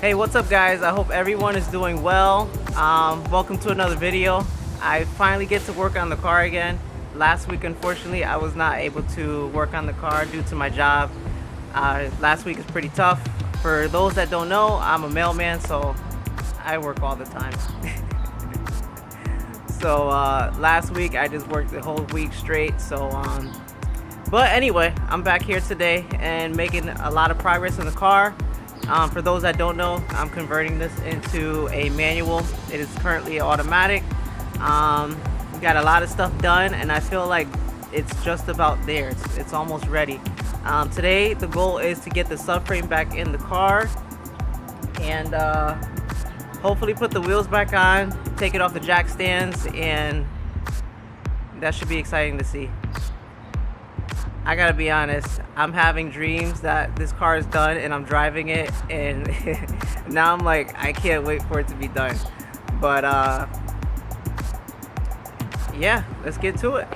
Hey, what's up guys? I hope everyone is doing well. Welcome to another video. I finally get to work on the car again. Last week, unfortunately, I was not able to work on the car due to my job. Last week is pretty tough. For those that don't know, I'm a mailman, so I work all the time. So last week I just worked the whole week straight. But anyway, I'm back here today and making a lot of progress in the car. For those that don't know, I'm converting this into a manual. It is currently automatic. Got a lot of stuff done, and I feel like it's just about there. It's almost ready. Today, the goal is to get the subframe back in the car and hopefully put the wheels back on, take it off the jack stands, and that should be exciting to see. I gotta be honest, I'm having dreams that this car is done and I'm driving it, and now I'm like, I can't wait for it to be done. But yeah, let's get to it.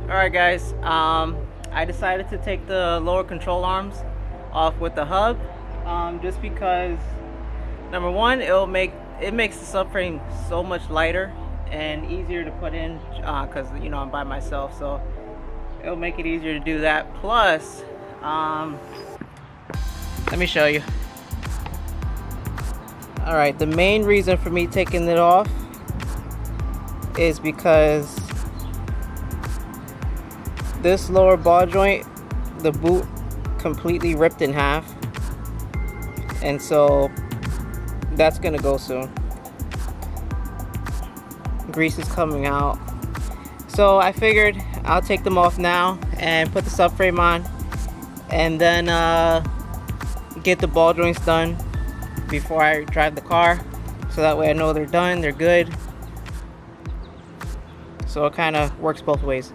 Alright guys, I decided to take the lower control arms off with the hub, just because number one, it makes the subframe so much lighter and easier to put in, because you know I'm by myself, so it'll make it easier to do that. Plus, let me show you. Alright, the main reason for me taking it off is because this lower ball joint, the boot completely ripped in half, and so that's gonna go soon. Grease is coming out, so I figured I'll take them off now and put the subframe on, and then get the ball joints done before I drive the car, so that way I know they're done, they're good. So it kind of works both ways.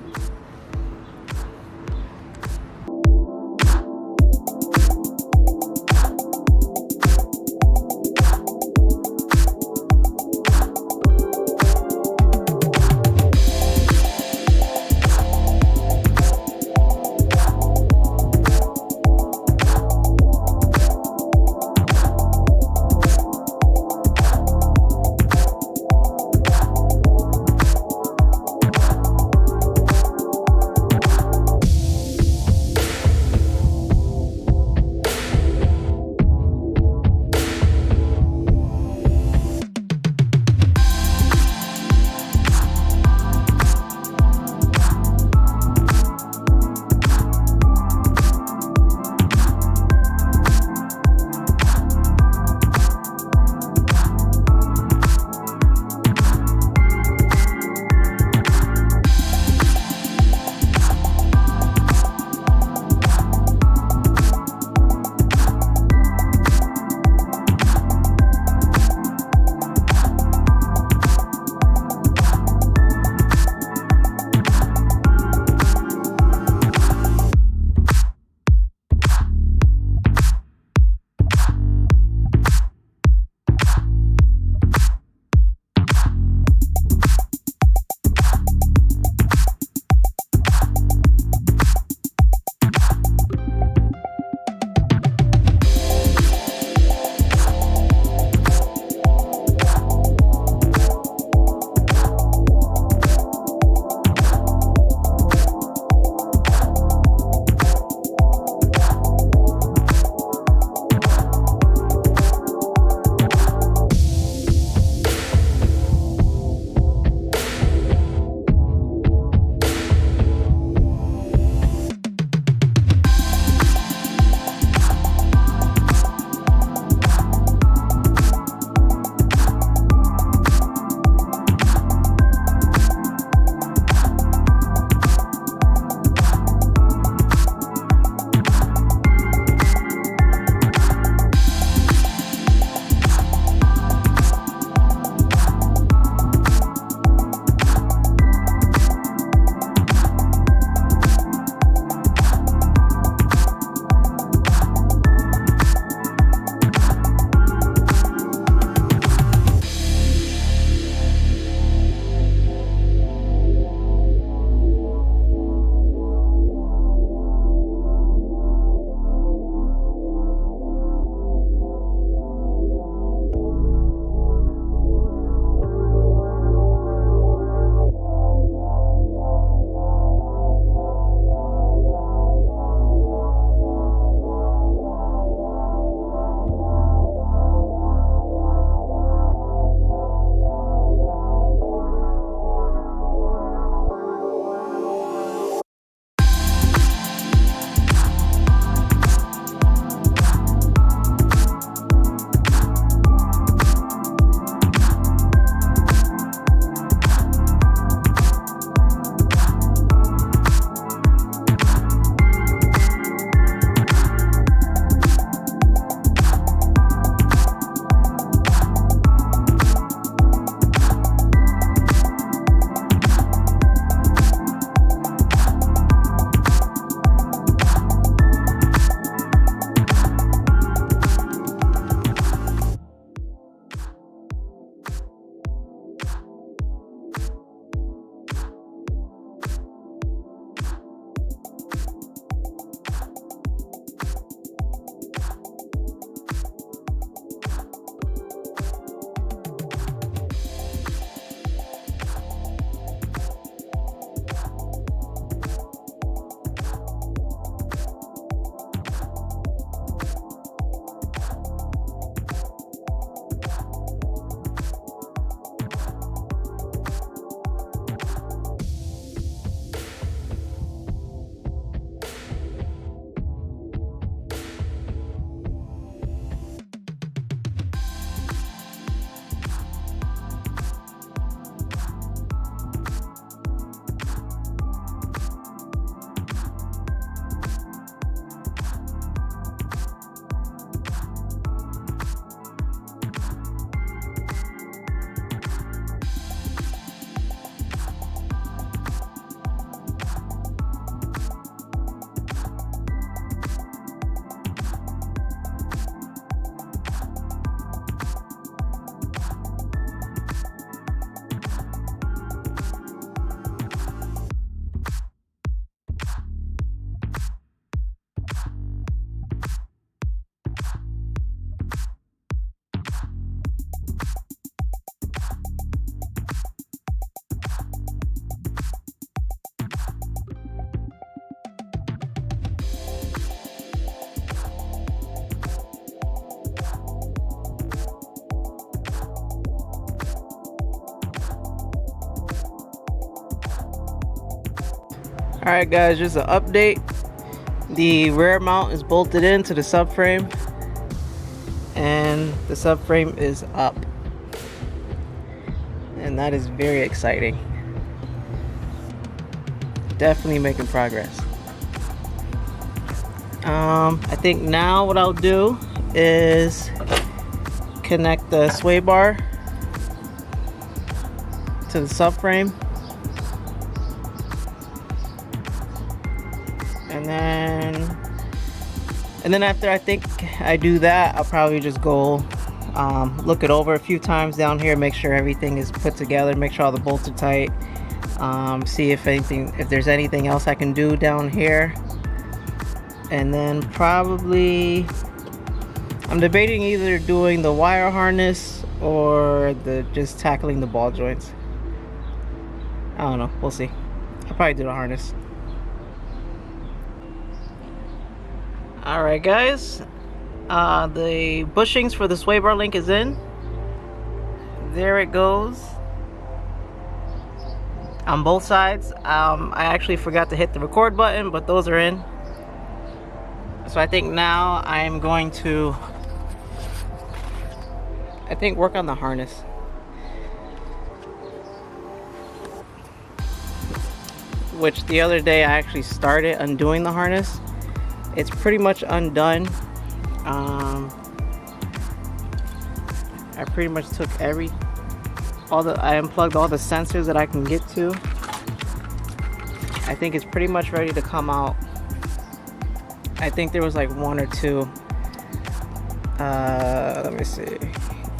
Alright guys, just an update. The rear mount is bolted into the subframe and the subframe is up, and that is very exciting. Definitely making progress. I think now what I'll do is connect the sway bar to the subframe, and then after I think I do that, I'll probably just go look it over a few times down here, make sure everything is put together, make sure all the bolts are tight, see if there's anything else I can do down here. And then probably I'm debating either doing the wire harness or just tackling the ball joints. I don't know, we'll see. I'll probably do the harness. Alright guys, the bushings for the sway bar link is in. There it goes on both sides. I actually forgot to hit the record button, but those are in. So I think now I'm going to work on the harness. Which the other day I actually started undoing the harness. It's pretty much undone. I pretty much took I unplugged all the sensors that I can get to. I think it's pretty much ready to come out. I think there was like one or two. Let me see.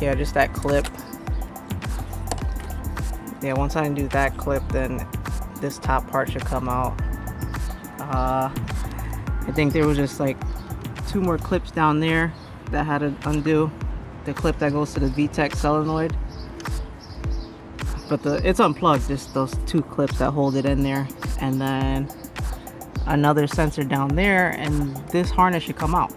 Yeah, just that clip. Yeah, once I undo that clip, then this top part should come out. I think there was just like two more clips down there that had to undo. The clip that goes to the VTEC solenoid. But it's unplugged, just those two clips that hold it in there. And then another sensor down there, and this harness should come out.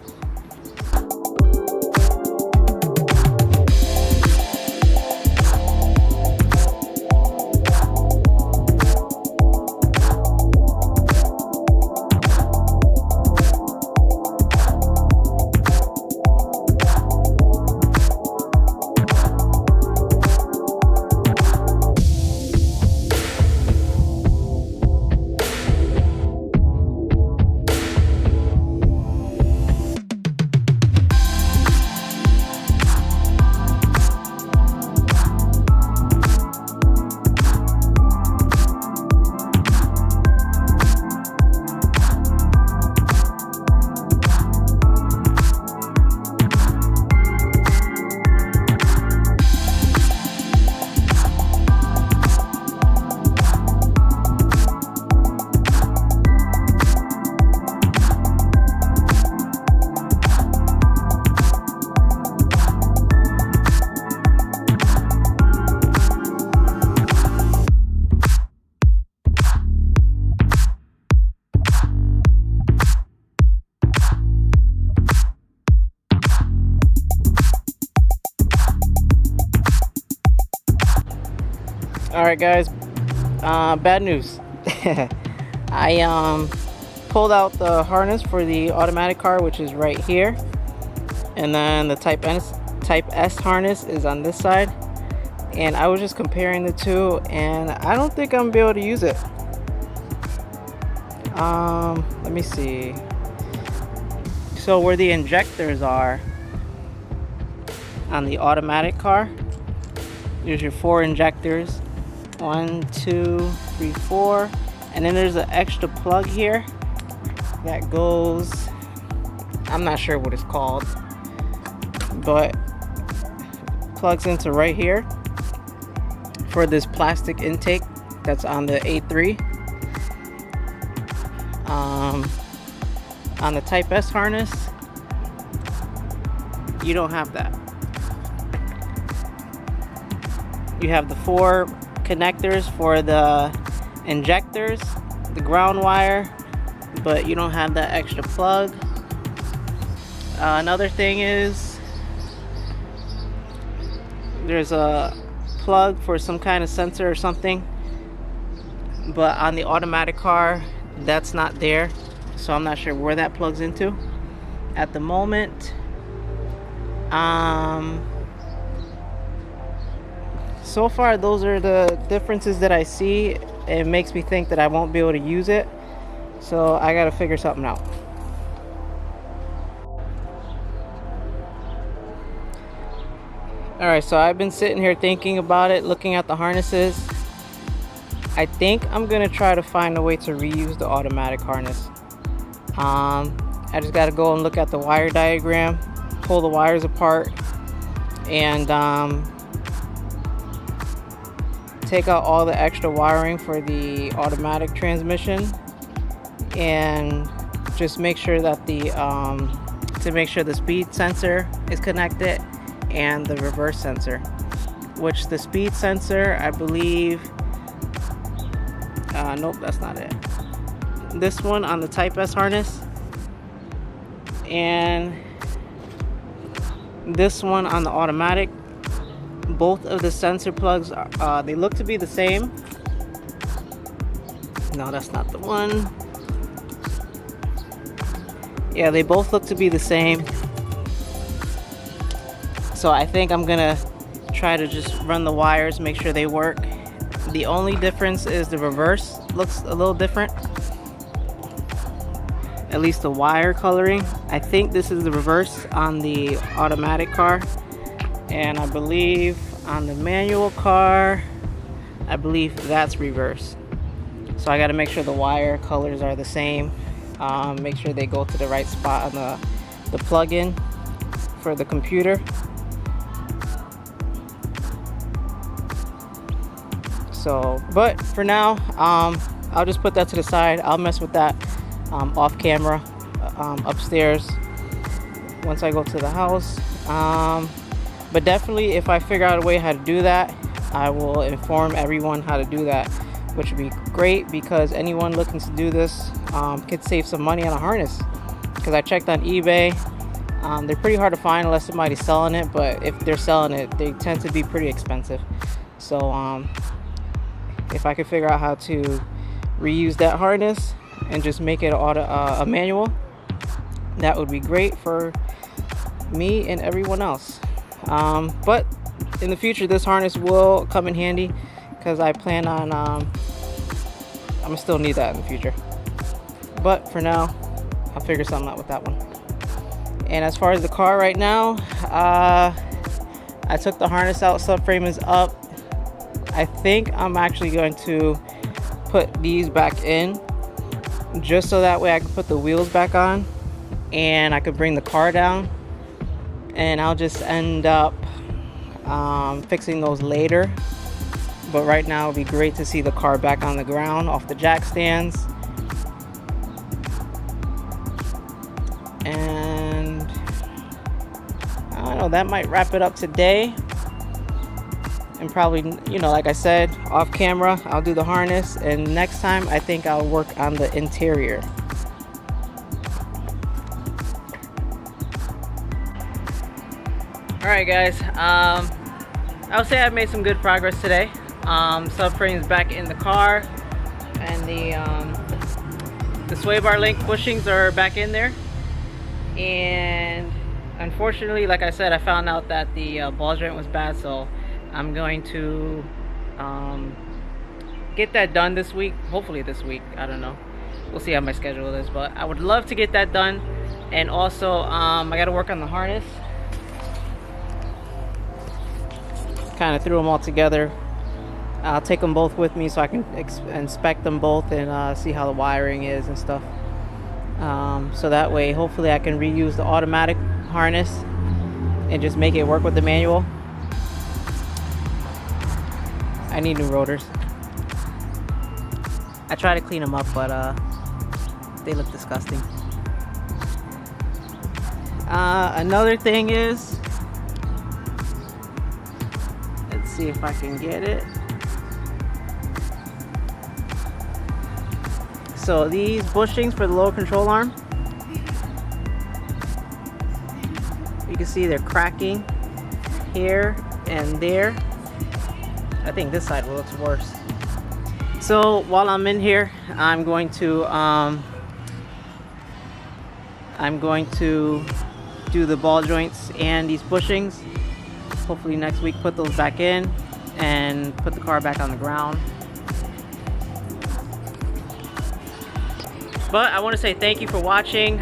Alright guys, bad news. I pulled out the harness for the automatic car, which is right here, and then the Type S harness is on this side, and I was just comparing the two, and I don't think I'm gonna be able to use it. Let me see. So where the injectors are on the automatic car, there's your 4 injectors. 1, 2, 3, 4, and then there's an extra plug here that goes, I'm not sure what it's called, but plugs into right here for this plastic intake that's on the A3. On the Type S harness, you don't have that. You have the 4 connectors for the injectors, the ground wire, but you don't have that extra plug. Another thing is there's a plug for some kind of sensor or something, but on the automatic car That's not there, so I'm not sure where that plugs into at the moment. So far those are the differences that I see. It makes me think that I won't be able to use it, so I gotta figure something out. Alright, so I've been sitting here thinking about it, looking at the harnesses. I think I'm gonna try to find a way to reuse the automatic harness. I just gotta go and look at the wire diagram, pull the wires apart, and take out all the extra wiring for the automatic transmission, and just make sure that the speed sensor is connected and the reverse sensor, which the speed sensor, I believe, nope, that's not it. This one on the Type S harness, and this one on the automatic. Both of the sensor plugs, they look to be the same. No, that's not the one. Yeah, they both look to be the same. So I think I'm gonna try to just run the wires, make sure they work. The only difference is the reverse looks a little different. At least the wire coloring. I think this is the reverse on the automatic car. And I believe on the manual car, I believe that's reverse. So I gotta make sure the wire colors are the same. Make sure they go to the right spot on the plug-in for the computer. So, but for now, I'll just put that to the side. I'll mess with that off camera, upstairs, once I go to the house. But definitely, if I figure out a way how to do that, I will inform everyone how to do that, which would be great, because anyone looking to do this could save some money on a harness. Because I checked on eBay, they're pretty hard to find unless somebody's selling it, but if they're selling it, they tend to be pretty expensive. So if I could figure out how to reuse that harness and just make it a manual, that would be great for me and everyone else. But in the future, this harness will come in handy, because I plan on I'm gonna still need that in the future. But for now, I'll figure something out with that one. And as far as the car right now, I took the harness out, subframe is up. I think I'm actually going to put these back in, just so that way I can put the wheels back on and I could bring the car down, and I'll just end up fixing those later. But right now it'd be great to see the car back on the ground off the jack stands. And I don't know, that might wrap it up today. And probably, you know, like I said, off camera I'll do the harness, and next time I think I'll work on the interior. Alright guys, I would say I've made some good progress today. Subframe's back in the car, and the sway bar link bushings are back in there. And unfortunately, like I said, I found out that the ball joint was bad, so I'm going to get that done this week, hopefully this week. I don't know, we'll see how my schedule is, but I would love to get that done. And also I got to work on the harness. Kind of threw them all together. I'll take them both with me so I can inspect them both and see how the wiring is and stuff. So that way, hopefully I can reuse the automatic harness and just make it work with the manual. I need new rotors. I try to clean them up, but they look disgusting. Another thing is, let's see if I can get it. So these bushings for the lower control arm, you can see they're cracking here and there. I think this side looks worse. So while I'm in here, I'm going to do the ball joints and these bushings. Hopefully next week put those back in and put the car back on the ground. But I want to say thank you for watching.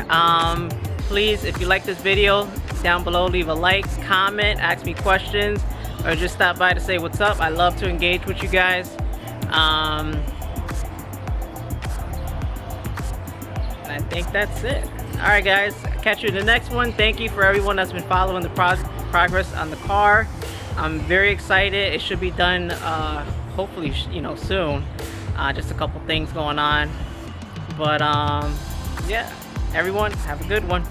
Please, if you like this video, down below leave a like, comment, ask me questions, or just stop by to say what's up. I love to engage with you guys. I think that's it. Alright guys, catch you in the next one. Thank you for everyone that's been following the progress on the car. I'm very excited. It should be done hopefully, you know, soon. Just a couple things going on. But yeah, everyone have a good one.